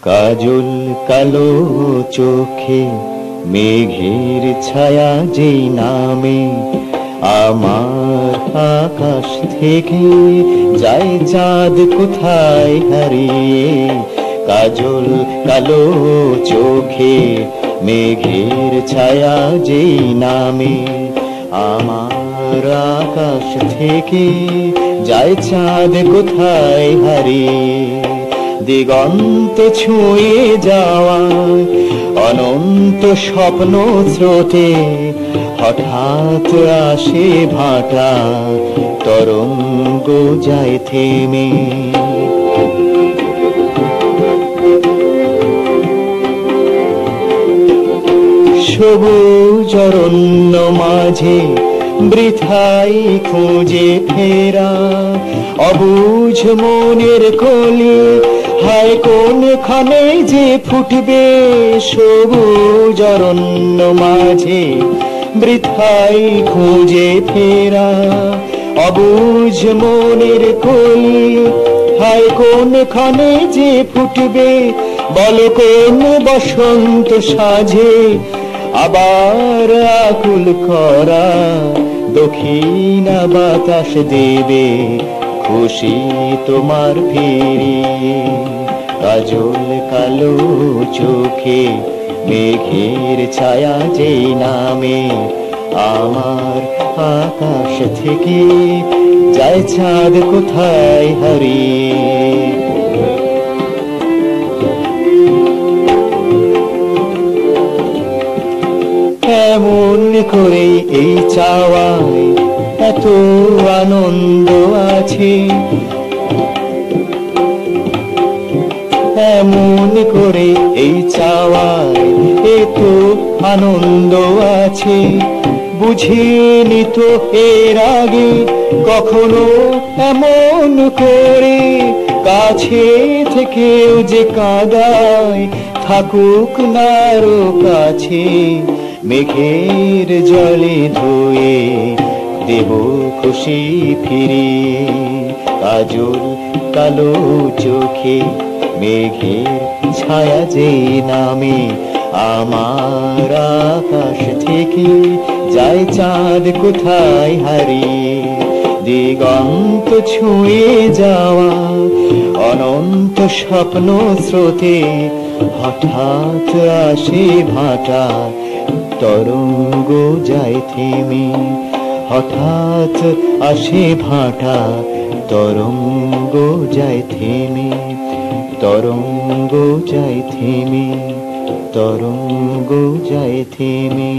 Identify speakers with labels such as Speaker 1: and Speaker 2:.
Speaker 1: কাজল কালো চোখে মেঘের ছায়া যেই নামে আমার আকাশ থেকে যায় চাঁদ কোথায় হারিয়ে। কাজল কালো চোখে মেঘের ছায়া যেই নামে আমার আকাশ থেকে যায় চাঁদ কোথায় হারিয়ে। দিগন্ত ছুঁয়ে যাওয়া অনন্ত স্বপ্ন স্রোতে হঠাৎ আসে ভাটা তরঙ্গ যায় থেমে। সবুজ অরণ্য মাঝে বৃথাই খুঁজে ফেরা অবুঝ মনের কলি, হায় কোনখানে যে ফুটবে। সবুজ অরণ্য মাঝে বৃথাই খুঁজে ফেরা অবুঝ মনের কলি, হায় কোনখানে যে ফুটবে। বল কোন বসন্ত সাজে আবার আকুল করা দক্ষিণা বাতাস দেবে খুশি তোমার ফিরিয়ে। কাজল কালো চোখে মেঘের ছায়া যেই নামে আমার আকাশ থেকে যায় চাঁদ কোথায় হারিয়ে। এমন করে এই চাওয়ায় এত আনন্দ আছে, এমন করে এই চাওয়ায় এত আনন্দ আছে। বুঝিনি তো এর আগে কখনো এমন করে, কাছে থেকেও যে কাঁদায় থাকুক নারো কাছে। মেঘের জলে ধুয়ে দেব খুশি ফিরিয়ে। কাজল কালো চোখে মেঘের ছায়া যে নামে আমার আকাশ থেকে যায় চাঁদ কোথায় হারিয়ে। দিগন্ত ছুঁয়ে যাওয়া অনন্ত স্বপ্ন স্রোতে হঠাৎ আসে ভাটা তরঙ্গ যায় থেমে। হঠাৎ আসে ভাটা তরঙ্গ যায় থেমে। তরঙ্গ যায় থেমে। তরঙ্গ যায় থেমে।